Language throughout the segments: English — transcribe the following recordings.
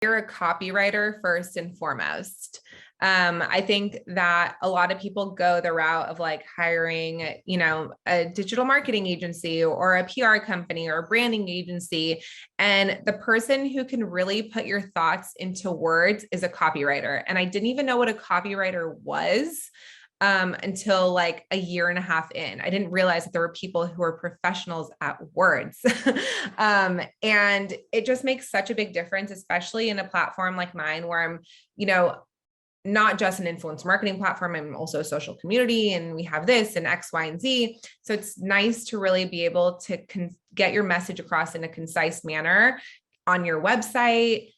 You're a copywriter first and foremost. I think that a lot of people go the route of like hiring, a digital marketing agency or a PR company or a branding agency. And the person who can really put your thoughts into words is a copywriter. And I didn't even know what a copywriter was until like a year and a half in. I didn't realize that there were people who are professionals at words. And it just makes such a big difference, especially in a platform like mine where I'm, not just an influence marketing platform, I'm also a social community, and we have this and X, Y, and Z. So it's nice to really be able to get your message across in a concise manner on your website,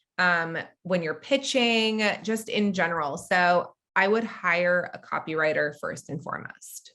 when you're pitching, just in general. So I would hire a copywriter first and foremost.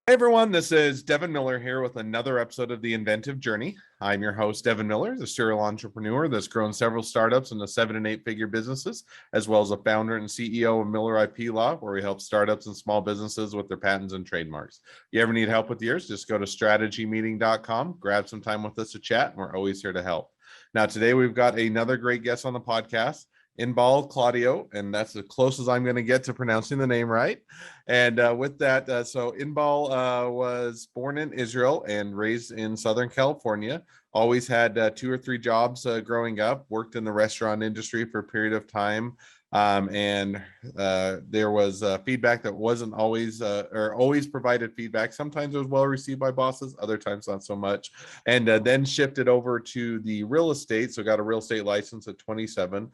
Hey everyone, this is Devin Miller here with another episode of The Inventive Journey. I'm your host, Devin Miller, the serial entrepreneur that's grown several startups into 7- and 8-figure businesses, as well as a founder and CEO of Miller IP Law, where we help startups and small businesses with their patents and trademarks. If you ever need help with yours, just go to strategymeeting.com, grab some time with us to chat, and we're always here to help. Now, today we've got another great guest on the podcast, Inbal Claudio, and that's as close as I'm going to get to pronouncing the name right. And with that, so Inbal was born in Israel and raised in Southern California. Always had 2 or 3 jobs growing up, worked in the restaurant industry for a period of time. And there was feedback that wasn't always or always provided feedback. Sometimes it was well received by bosses, other times not so much. And then shifted over to the real estate. So got a real estate license at 27,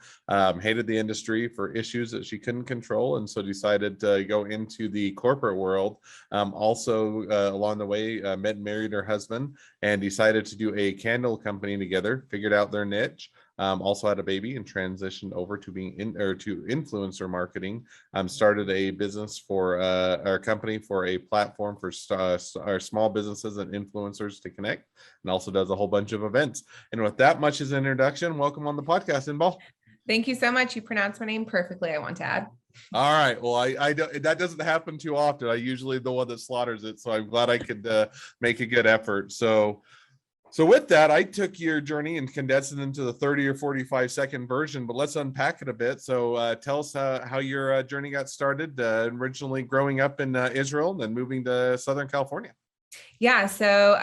hated the industry for issues that she couldn't control. And so decided to go into the corporate world. Also along the way, met and married her husband and decided to do a candle company together, figured out their niche. Also had a baby and transitioned over to being to influencer marketing. Started a business for our company for a platform for our small businesses and influencers to connect, and also does a whole bunch of events. And with that much as an introduction, welcome on the podcast, Inbal. Thank you so much. You pronounced my name perfectly, I want to add. All right. Well, I don't, that doesn't happen too often. I usually the one that slaughters it. So I'm glad I could make a good effort. So with that, I took your journey and condensed it into the 30 or 45-second version, but let's unpack it a bit. So tell us how your journey got started, originally growing up in Israel and then moving to Southern California. Yeah. So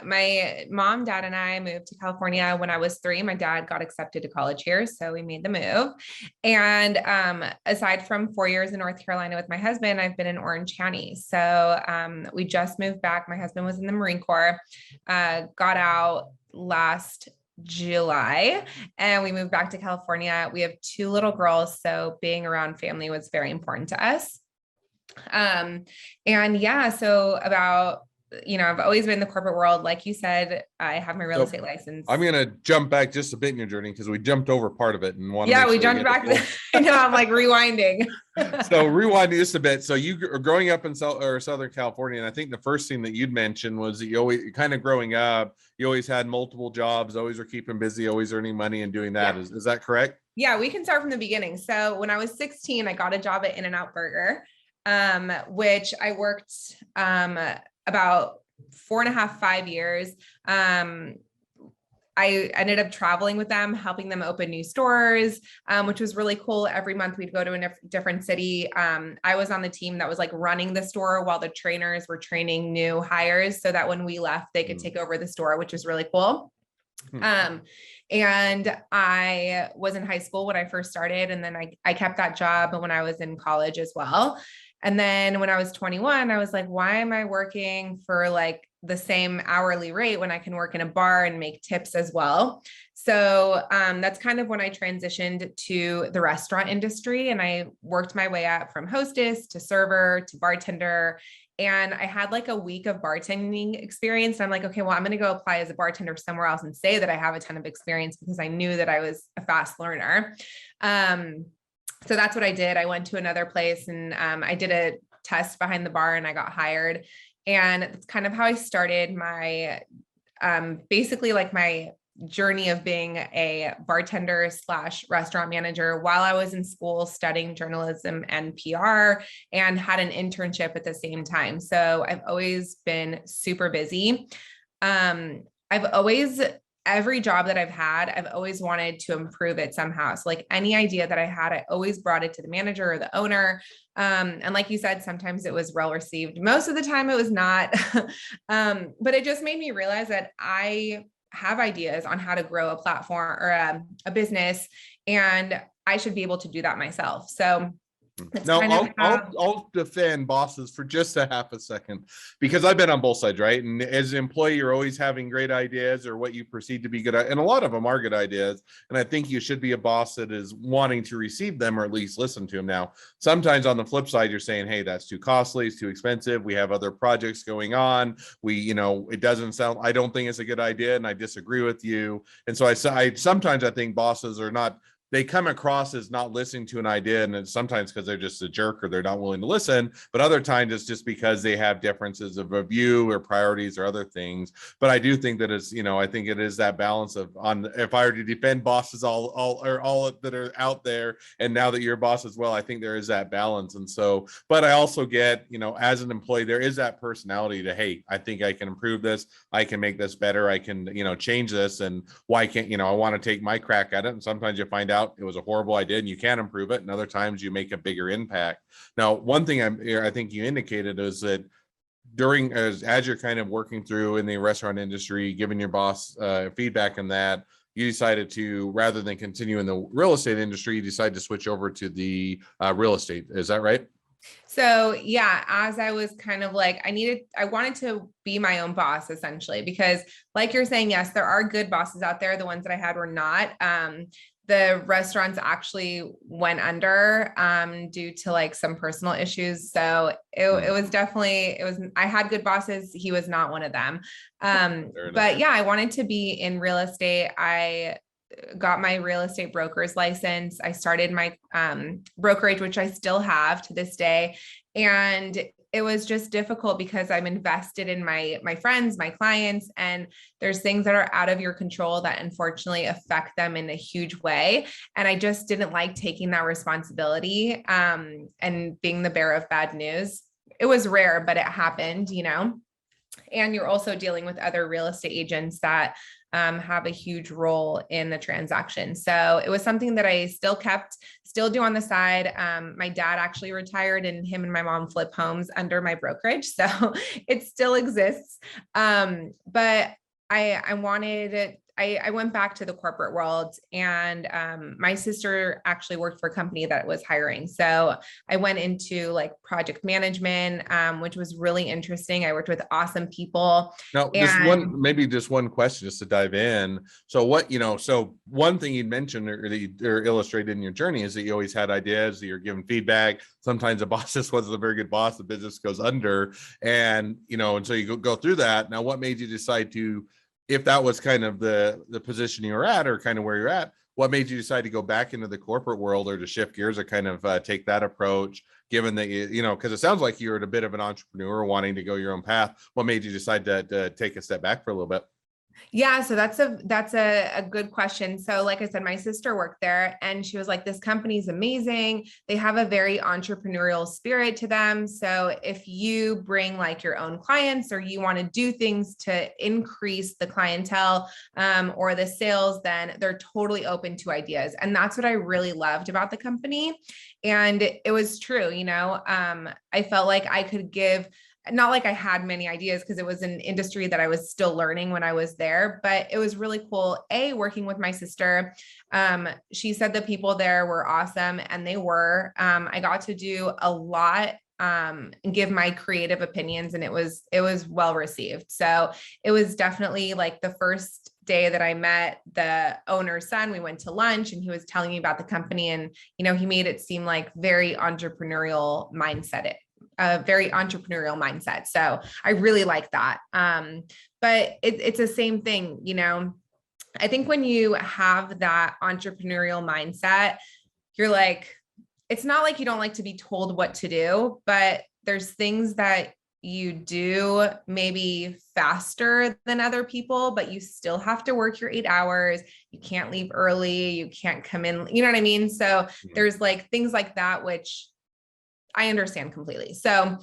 my mom, dad, and I moved to California when I was 3. My dad got accepted to college here, so we made the move. And aside from 4 years in North Carolina with my husband, I've been in Orange County. So we just moved back. My husband was in the Marine Corps, got out last July, and we moved back to California. We have 2 little girls, so being around family was very important to us. And yeah, so about I've always been in the corporate world. Like you said, I have my real estate license. I'm going to jump back just a bit in your journey because we jumped over part of it and want to. Yeah, we jumped back. I know, I'm like rewinding. So rewinding just a bit. So you are growing up in Southern California, and I think the first thing that you'd mentioned was that you always kind of growing up, you always had multiple jobs, always were keeping busy, always earning money and doing that. Yeah. Is that correct? Yeah, we can start from the beginning. So when I was 16, I got a job at In-N-Out Burger, which I worked about 4.5, 5 years. I ended up traveling with them, helping them open new stores, which was really cool. Every month we'd go to a different city. I was on the team that was like running the store while the trainers were training new hires so that when we left, they could take over the store, which was really cool. And I was in high school when I first started, and then I kept that job when I was in college as well. And then when I was 21, I was like, why am I working for like the same hourly rate when I can work in a bar and make tips as well? So that's kind of when I transitioned to the restaurant industry, and I worked my way up from hostess to server to bartender. And I had like a week of bartending experience. And I'm like, okay, well, I'm going to go apply as a bartender somewhere else and say that I have a ton of experience because I knew that I was a fast learner. So that's what I did. I went to another place and I did a test behind the bar and I got hired. And that's kind of how I started my, basically like my journey of being a bartender slash restaurant manager while I was in school studying journalism and PR, and had an internship at the same time. So I've always been super busy. I've always, every job that I've had, I've always wanted to improve it somehow. So like any idea that I had, I always brought it to the manager or the owner. And like you said, sometimes it was well received. Most of the time it was not. But it just made me realize that I have ideas on how to grow a platform or a business, and I should be able to do that myself. So now I'll defend bosses for just a half a second, because I've been on both sides, right? And as an employee, you're always having great ideas or what you perceive to be good, and a lot of them are good ideas. And I think you should be a boss that is wanting to receive them, or at least listen to them. Now, sometimes on the flip side, you're saying, hey, that's too costly, it's too expensive, we have other projects going on, it doesn't sound, I don't think it's a good idea, and I disagree with you. And so I sometimes I think bosses are not, they come across as not listening to an idea, and it's sometimes because they're just a jerk or they're not willing to listen, but other times it's just because they have differences of a view or priorities or other things. But I do think that it's, I think it is that balance of, if I were to defend bosses all that are out there, and now that you're a boss as well, I think there is that balance. And so, but I also get, as an employee, there is that personality to, hey, I think I can improve this, I can make this better, I can, change this, and why can't, I want to take my crack at it. And sometimes you find out it was a horrible idea and you can improve it, and other times you make a bigger impact. Now, one thing I think you indicated is that during, as you're kind of working through in the restaurant industry, giving your boss feedback on that, you decided to, rather than continue in the real estate industry, you decided to switch over to the real estate. Is that right? So yeah, as I was kind of like, I wanted to be my own boss essentially, because like you're saying, yes, there are good bosses out there. The ones that I had were not. The restaurants actually went under due to like some personal issues. So it was definitely, I had good bosses. He was not one of them. But yeah, I wanted to be in real estate. I got my real estate broker's license. I started my brokerage, which I still have to this day. And it was just difficult because I'm invested in my friends, my clients, and there's things that are out of your control that unfortunately affect them in a huge way. And I just didn't like taking that responsibility and being the bearer of bad news. It was rare, but it happened, and you're also dealing with other real estate agents that have a huge role in the transaction. So it was something that I still do on the side. My dad actually retired, and him and my mom flip homes under my brokerage. So it still exists. But I went back to the corporate world, and my sister actually worked for a company that was hiring. So I went into like project management, which was really interesting. I worked with awesome people. Now, just one question just to dive in. So so one thing you mentioned or illustrated in your journey is that you always had ideas, that you're giving feedback. Sometimes the boss just wasn't a very good boss, the business goes under, and so you go through that. Now, what made you decide to, if that was kind of the position you were at, or kind of where you're at, what made you decide to go back into the corporate world, or to shift gears, or kind of take that approach, given that because it sounds like you're a bit of an entrepreneur wanting to go your own path? What made you decide to take a step back for a little bit? Yeah, so that's a good question. So like I said, my sister worked there, and she was like, this company is amazing. They have a very entrepreneurial spirit to them. So if you bring like your own clients, or you want to do things to increase the clientele or the sales, then they're totally open to ideas. And that's what I really loved about the company. And it was true, I felt like I could give, not like I had many ideas, because it was an industry that I was still learning when I was there, but it was really cool. Working with my sister. She said the people there were awesome, and they were. I got to do a lot and give my creative opinions, and it was well received. So it was definitely like the first day that I met the owner's son, we went to lunch, and he was telling me about the company, and he made it seem like very entrepreneurial mindset. A very entrepreneurial mindset. So I really like that. But it's the same thing, I think when you have that entrepreneurial mindset, you're like, it's not like you don't like to be told what to do, but there's things that you do maybe faster than other people, but you still have to work your 8 hours. You can't leave early. You can't come in, you know what I mean? So there's like things like that, which I understand completely. So,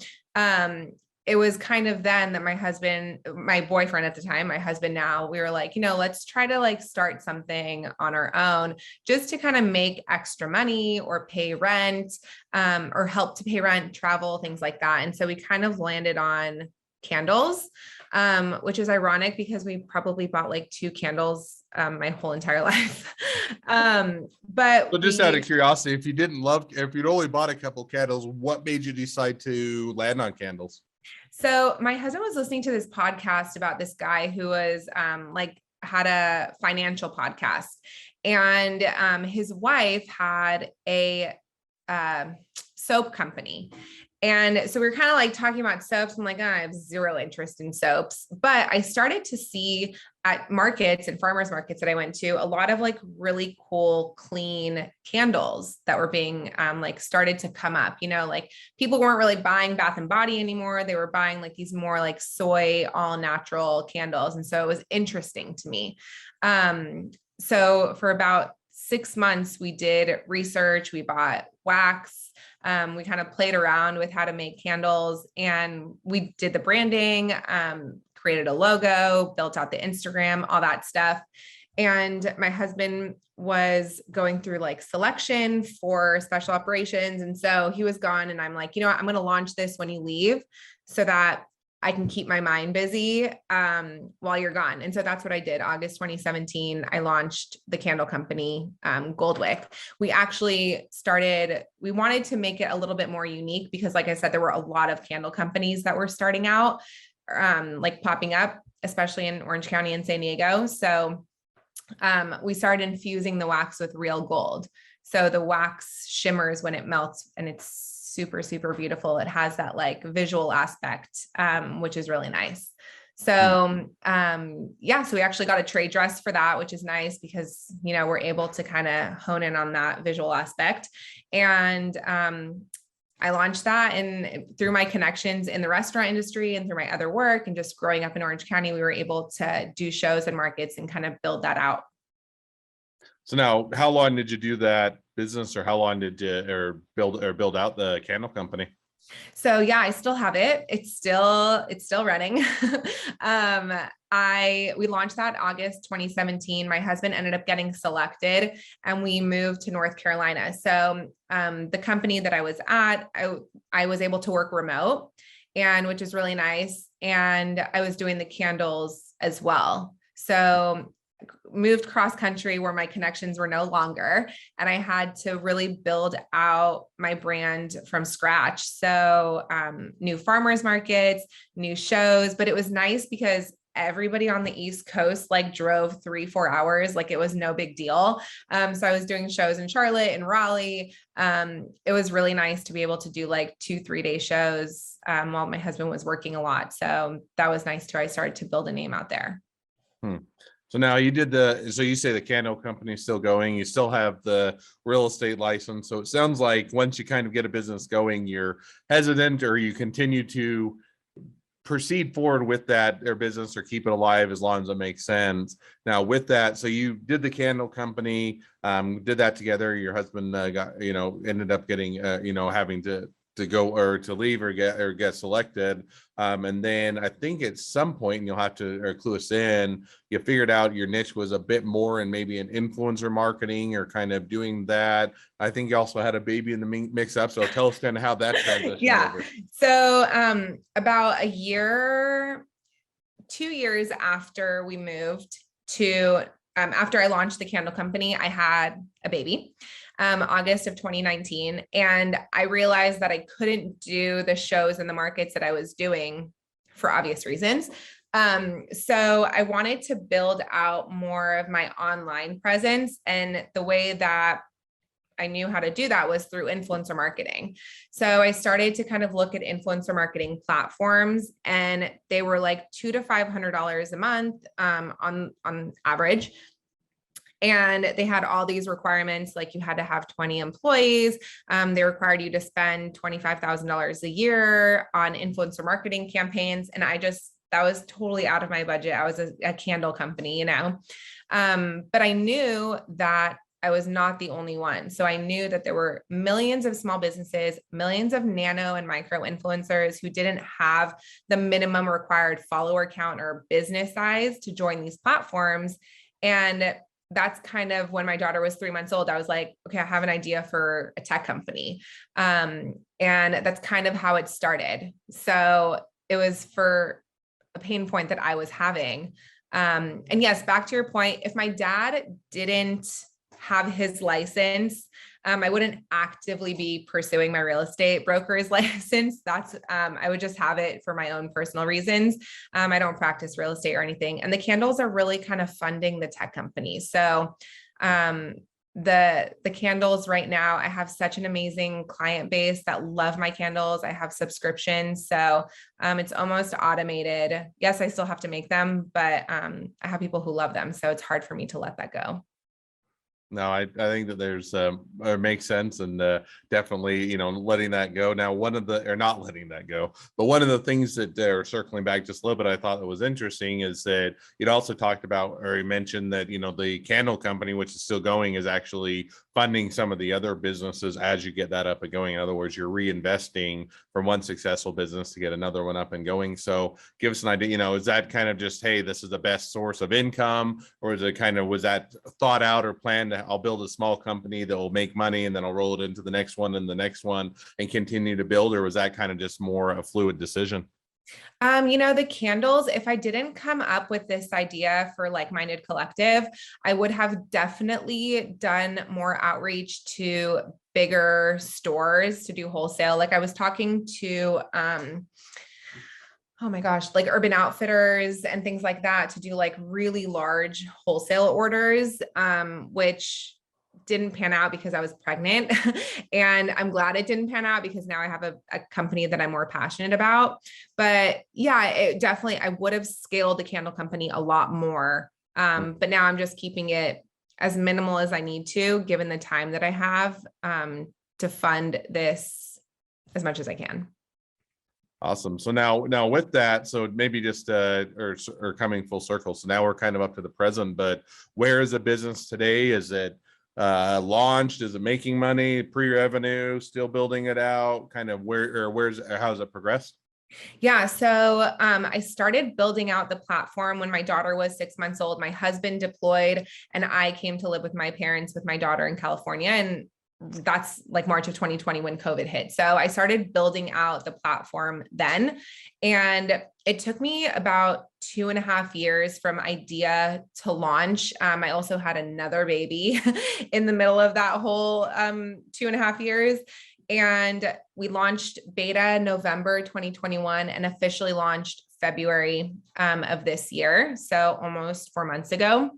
it was kind of then that my boyfriend at the time, my husband now, we were like, let's try to like start something on our own just to kind of make extra money or pay rent, or help to pay rent, travel, things like that. And so we kind of landed on candles, which is ironic because we probably bought like 2 candles my whole entire life. But So just out of curiosity, if you'd only bought a couple candles, what made you decide to land on candles? So my husband was listening to this podcast about this guy who was like had a financial podcast, and his wife had a soap company. And so we were kind of like talking about soaps. I'm like, I have zero interest in soaps, but I started to see at markets and farmers markets that I went to a lot of like really cool, clean candles that were being like started to come up, like people weren't really buying Bath and Body anymore. They were buying like these more like soy, all natural candles. And so it was interesting to me. So for about 6 months, we did research, we bought wax. We kind of played around with how to make candles, and we did the branding, created a logo, built out the Instagram, all that stuff. And my husband was going through like selection for special operations. And so he was gone, and I'm like, I'm going to launch this when you leave so that I can keep my mind busy while you're gone. And so that's what I did. August 2017, I launched the candle company, Goldwick. We actually we wanted to make it a little bit more unique because, like I said, there were a lot of candle companies that were starting out, like popping up, especially in Orange County and San Diego. So we started infusing the wax with real gold. So the wax shimmers when it melts, and it's super, super beautiful. It has that like visual aspect, which is really nice. So, so we actually got a trade dress for that, which is nice because, we're able to kind of hone in on that visual aspect. And, I launched that, and through my connections in the restaurant industry and through my other work and just growing up in Orange County, we were able to do shows and markets and kind of build that out. So now, how long did you do that business, or how long did you build out the candle company? So yeah, I still have it. It's still running. We launched that August 2017. My husband ended up getting selected, and we moved to North Carolina. So the company that I was at, I was able to work remote, and which is really nice. And I was doing the candles as well. So moved cross country where my connections were no longer, and I had to really build out my brand from scratch. So new farmers markets, new shows, but it was nice because everybody on the East Coast like drove 3-4 hours, like it was no big deal. So I was doing shows in Charlotte and Raleigh. It was really nice to be able to do like 2-3 day shows while my husband was working a lot. So that was nice too. I started to build a name out there. So now so you say the candle company is still going, you still have the real estate license. So it sounds like once you kind of get a business going, you're hesitant, or you continue to proceed forward with that or business, or keep it alive as long as it makes sense. Now with that, so you did the candle company, did that together. Your husband ended up getting, having to go or to leave or get selected. And then I think at some point, and you'll have to clue us in, you figured out your niche was a bit more in maybe an influencer marketing or kind of doing that. I think you also had a baby in the mix up. So tell us kind of how that transitioned over. So about 2 years after we moved to, after I launched the candle company, I had a baby. August of 2019. And I realized that I couldn't do the shows and the markets that I was doing for obvious reasons. So I wanted to build out more of my online presence. And the way that I knew how to do that was through influencer marketing. So I started to kind of look at influencer marketing platforms, and they were like $200 to $500 a month on average. And they had all these requirements, like you had to have 20 employees. They required you to spend $25,000 a year on influencer marketing campaigns. And that was totally out of my budget. I was a candle company, but I knew that I was not the only one. So I knew that there were millions of small businesses, millions of nano and micro influencers who didn't have the minimum required follower count or business size to join these platforms. And that's kind of when my daughter was 3 months old. I was like, okay, I have an idea for a tech company. And that's kind of how it started. So it was for a pain point that I was having. And yes, back to your point, if my dad didn't have his license, I wouldn't actively be pursuing my real estate broker's license. I would just have it for my own personal reasons. I don't practice real estate or anything. And the candles are really kind of funding the tech company. So the candles right now, I have such an amazing client base that love my candles. I have subscriptions. So it's almost automated. Yes, I still have to make them, but I have people who love them. So it's hard for me to let that go. No, I think that there's it makes sense, and definitely, letting that go. Now, not letting that go, but one of the things that are circling back just a little bit, I thought that was interesting is that you'd also talked about, or you mentioned that, the candle company, which is still going, is actually funding some of the other businesses as you get that up and going. In other words, you're reinvesting from one successful business to get another one up and going. So give us an idea, is that kind of just, hey, this is the best source of income, or is it was that thought out or planned? I'll build a small company that will make money and then I'll roll it into the next one and the next one and continue to build? Or was that kind of just more a fluid decision? The candles, if I didn't come up with this idea for Like-Minded Collective, I would have definitely done more outreach to bigger stores to do wholesale. Like I was talking to, oh my gosh, like Urban Outfitters and things like that to do like really large wholesale orders, which didn't pan out because I was pregnant. And I'm glad it didn't pan out because now I have a company that I'm more passionate about. But yeah, it definitely, I would have scaled the candle company a lot more. But now I'm just keeping it as minimal as I need to, given the time that I have to fund this as much as I can. Awesome. So now with that, so maybe just or coming full circle. So now we're kind of up to the present, but where is the business today? Is it launched? Is it making money, pre-revenue, still building it out? Kind of how's it progressed? Yeah. So I started building out the platform when my daughter was 6 months old. My husband deployed and I came to live with my parents with my daughter in California. And that's like March of 2020 when COVID hit. So I started building out the platform then. And it took me about 2.5 years from idea to launch. I also had another baby in the middle of that whole 2.5 years. And we launched beta November 2021 and officially launched February of this year. So almost 4 months ago.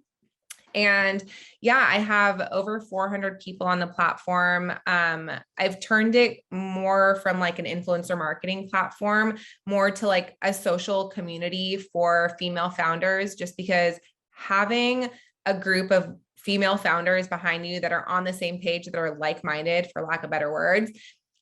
And yeah, I have over 400 people on the platform. I've turned it more from like an influencer marketing platform, more to like a social community for female founders, just because having a group of female founders behind you that are on the same page, that are like-minded, for lack of better words,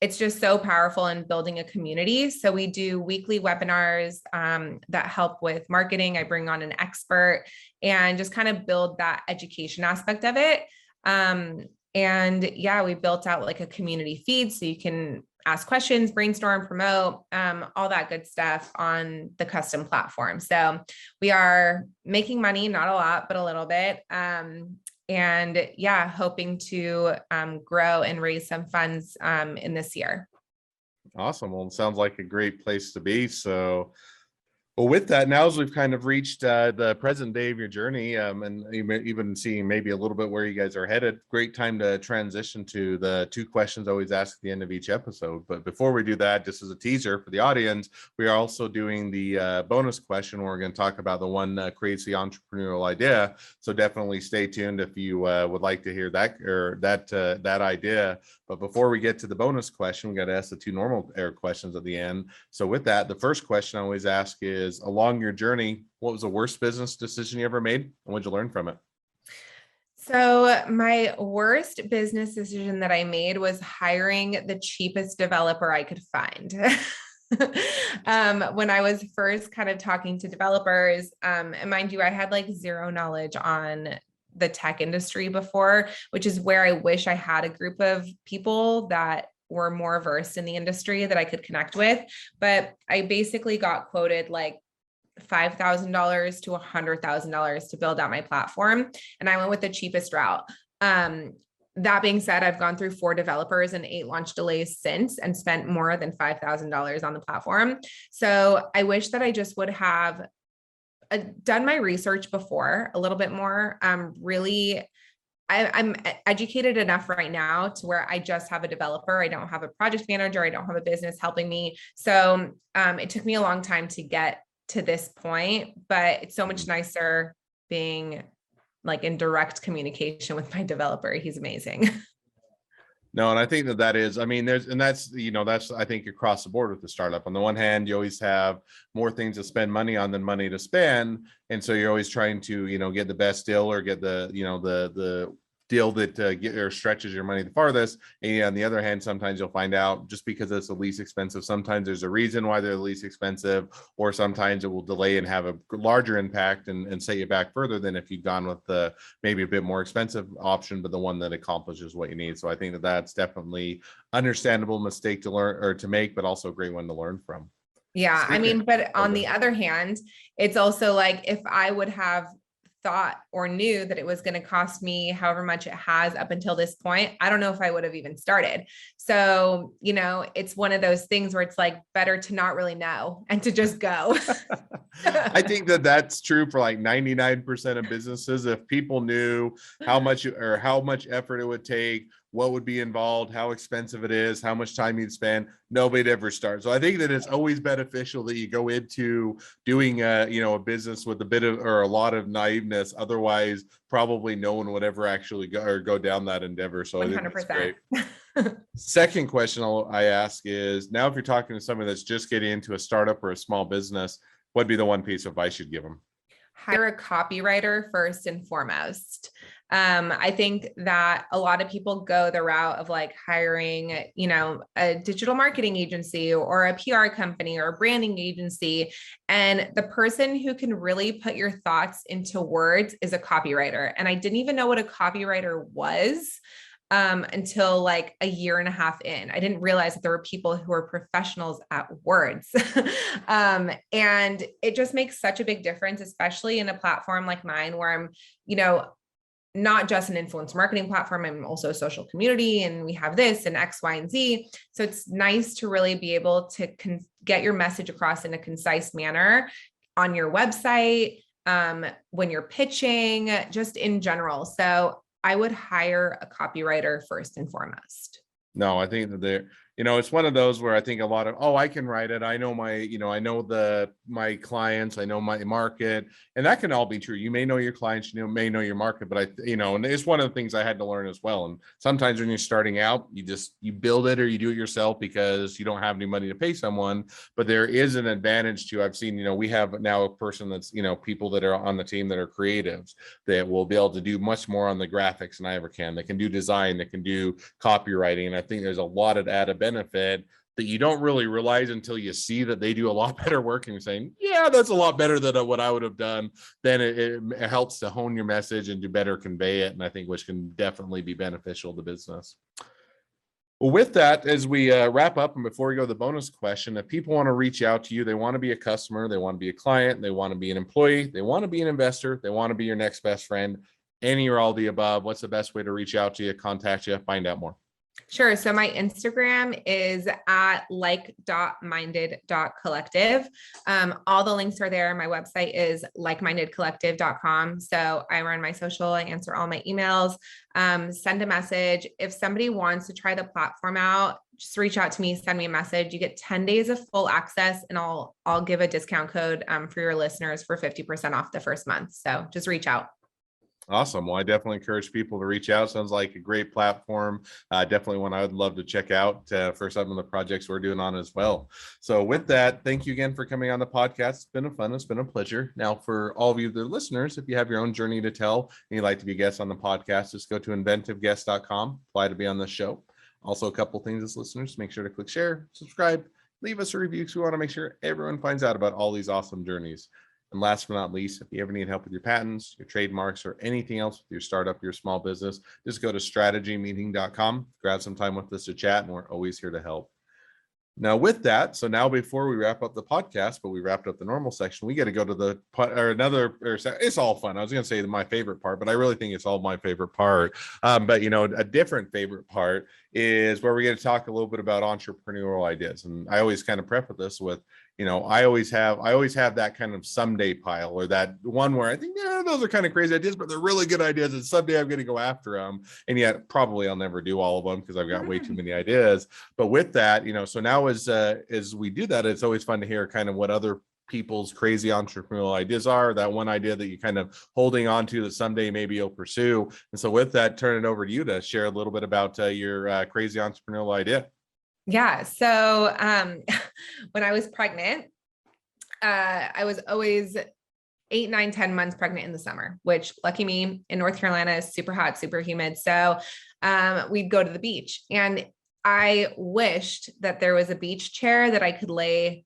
it's just so powerful in building a community. So we do weekly webinars that help with marketing. I bring on an expert and just kind of build that education aspect of it. And yeah, we built out like a community feed so you can ask questions, brainstorm, promote, all that good stuff on the custom platform. So we are making money, not a lot, but a little bit. And yeah, hoping to grow and raise some funds in this year. Awesome. Well, it sounds like a great place to be. So, well, with that, now as we've kind of reached the present day of your journey, and even seeing maybe a little bit where you guys are headed, great time to transition to the 2 questions I always ask at the end of each episode. But before we do that, just as a teaser for the audience, we are also doing the bonus question. Where we're going to talk about the one that creates the entrepreneurial idea. So definitely stay tuned if you would like to hear that or that idea. But before we get to the bonus question, we got to ask the 2 normal air questions at the end. So with that, the first question I always ask is, along your journey, what was the worst business decision you ever made, and what did you learn from it? So my worst business decision that I made was hiring the cheapest developer I could find. When I was first kind of talking to developers, and mind you, I had like zero knowledge on the tech industry before, which is where I wish I had a group of people that were more versed in the industry that I could connect with. But I basically got quoted like $5,000 to $100,000 to build out my platform. And I went with the cheapest route. That being said, I've gone through 4 developers and 8 launch delays since and spent more than $5,000 on the platform. So I wish that I just would have done my research before a little bit more. I'm educated enough right now to where I just have a developer. I don't have a project manager. I don't have a business helping me. So it took me a long time to get to this point, but it's so much nicer being like in direct communication with my developer. He's amazing. No, and I think that is, I mean, that's, I think across the board with the startup. On the one hand, you always have more things to spend money on than money to spend. And so you're always trying to, get the best deal or get the deal that or stretches your money the farthest. And on the other hand, sometimes you'll find out just because it's the least expensive, sometimes there's a reason why they're the least expensive, or sometimes it will delay and have a larger impact and set you back further than if you'd gone with the maybe a bit more expensive option, but the one that accomplishes what you need. So I think that that's definitely understandable mistake to learn or to make, but also a great one to learn from. Yeah. I mean, but on the other hand, it's also like if I would have thought or knew that it was going to cost me however much it has up until this point, I don't know if I would have even started. So, it's one of those things where it's like better to not really know and to just go. I think that that's true for like 99% of businesses. If people knew how much effort it would take, what would be involved, how expensive it is, how much time you'd spend, nobody'd ever start. So I think that it's always beneficial that you go into doing a business with a bit of or a lot of naiveness. Otherwise, probably no one would ever actually go down that endeavor. So 100%. I think that's great. Second question I ask is, now if you're talking to somebody that's just getting into a startup or a small business, what'd be the one piece of advice you'd give them? Hire a copywriter first and foremost. I think that a lot of people go the route of like hiring, a digital marketing agency or a PR company or a branding agency. And the person who can really put your thoughts into words is a copywriter. And I didn't even know what a copywriter was until like a year and a half in. I didn't realize that there were people who are professionals at words. And it just makes such a big difference, especially in a platform like mine where I'm, not just an influence marketing platform, I'm also a social community, and we have this and X, Y, and Z. So it's nice to really be able to get your message across in a concise manner on your website, when you're pitching, just in general. So I would hire a copywriter first and foremost. No, I think that it's one of those where I think a lot of, I can write it. I know my clients, I know my market, and that can all be true. You may know your clients, may know your market, but and it's one of the things I had to learn as well. And sometimes when you're starting out, you build it or you do it yourself because you don't have any money to pay someone, but there is an advantage to, I've seen, we have now a person that's, people that are on the team that are creatives that will be able to do much more on the graphics than I ever can. They can do design, they can do copywriting. And I think there's a lot of added benefit that you don't really realize until you see that they do a lot better work and you're saying, yeah, that's a lot better than what I would have done. Then it helps to hone your message and to better convey it. And I think which can definitely be beneficial to business. Well, with that, as we wrap up and before we go to the bonus question, if people want to reach out to you, they want to be a customer, they want to be a client, they want to be an employee, they want to be an investor, they want to be your next best friend, any or all the above, what's the best way to reach out to you, contact you, find out more? Sure. So my Instagram is at like.minded.collective. All the links are there. My website is likemindedcollective.com. So I run my social, I answer all my emails, send a message. If somebody wants to try the platform out, just reach out to me, send me a message. You get 10 days of full access, and I'll give a discount code for your listeners for 50% off the first month. So just reach out. Awesome. Well, I definitely encourage people to reach out. Sounds like a great platform. Definitely one I would love to check out for some of the projects we're doing on as well. So with that, thank you again for coming on the podcast. It's been it's been a pleasure. Now, for all of you, the listeners, if you have your own journey to tell and you'd like to be guests on the podcast, just go to inventiveguest.com, apply to be on the show. Also, a couple things as listeners, make sure to click share, subscribe, leave us a review because we want to make sure everyone finds out about all these awesome journeys. And last but not least, if you ever need help with your patents, your trademarks, or anything else with your startup, your small business, just go to strategymeeting.com, grab some time with us to chat, and we're always here to help. Now with that, so now before we wrap up the podcast, but we wrapped up the normal section, we got to go to the it's all fun. I was going to say my favorite part, but I really think it's all my favorite part. But a different favorite part is where we're going to talk a little bit about entrepreneurial ideas. And I always kind of preface this with, I always have that kind of someday pile, or that one where I think, yeah, those are kind of crazy ideas, but they're really good ideas. And someday I'm going to go after them. And yet probably I'll never do all of them because I've got way too many ideas. But with that, so now as we do that, it's always fun to hear kind of what other people's crazy entrepreneurial ideas are, that one idea that you kind of holding on to that someday maybe you'll pursue. And so with that, turn it over to you to share a little bit about your crazy entrepreneurial idea. Yeah. So when I was pregnant, I was always 8, 9, 10 months pregnant in the summer, which lucky me, in North Carolina is super hot, super humid. So we'd go to the beach, and I wished that there was a beach chair that I could lay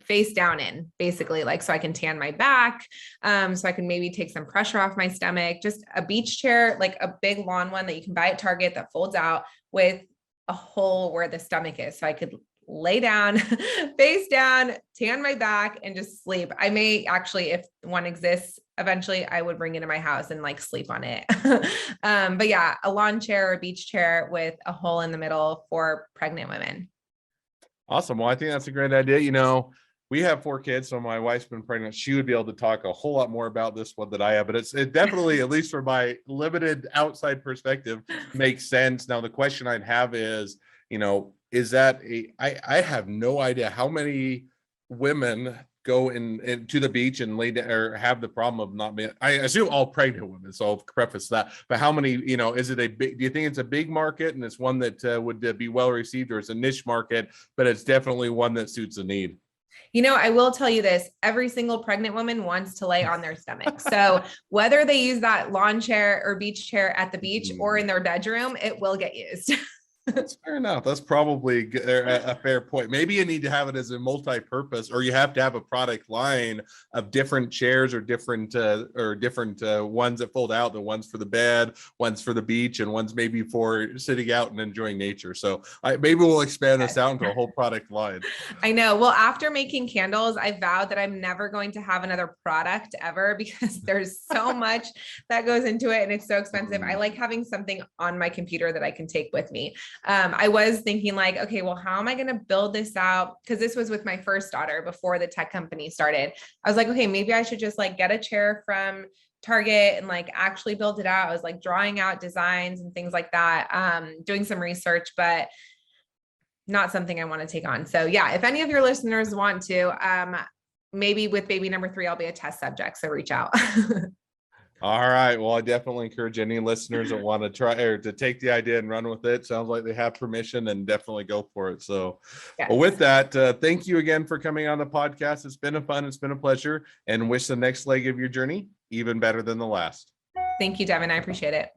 face down in, basically, like, so I can tan my back, so I can maybe take some pressure off my stomach. Just a beach chair, like a big lawn one that you can buy at Target that folds out with a hole where the stomach is, so I could lay down, face down, tan my back, and just sleep. I may actually, if one exists, eventually I would bring it to my house and like sleep on it. But yeah, a lawn chair or a beach chair with a hole in the middle for pregnant women. Awesome. Well, I think that's a great idea. We have 4 kids, so my wife's been pregnant. She would be able to talk a whole lot more about this one than I have, but it definitely, at least from my limited outside perspective, makes sense. Now, the question I'd have is, is that I have no idea how many women go to the beach and lay down, or have the problem of not being, I assume all pregnant women, so I'll preface that, but how many, is it do you think it's a big market and it's one that would be well received, or it's a niche market, but it's definitely one that suits the need? I will tell you this, every single pregnant woman wants to lay on their stomach. So whether they use that lawn chair or beach chair at the beach or in their bedroom, it will get used. That's fair enough. That's probably a fair point. Maybe you need to have it as a multi-purpose, or you have to have a product line of different chairs or different ones that fold out. The ones for the bed, ones for the beach, and ones maybe for sitting out and enjoying nature. So maybe we'll expand this out into a whole product line. I know. Well, after making candles, I vowed that I'm never going to have another product ever, because there's so much that goes into it and it's so expensive. I like having something on my computer that I can take with me. I was thinking like, okay, well, how am I going to build this out? Because this was with my first daughter before the tech company started. I was like, okay, maybe I should just like get a chair from Target and like actually build it out. I was like drawing out designs and things like that, doing some research, but not something I want to take on. So yeah, if any of your listeners want to, maybe with baby number 3, I'll be a test subject. So reach out. All right. Well, I definitely encourage any listeners that want to try or to take the idea and run with it. Sounds like they have permission, and definitely go for it. So Yes. Well, with that, thank you again for coming on the podcast. It's been it's been a pleasure, and wish the next leg of your journey even better than the last. Thank you, Devin. I appreciate it.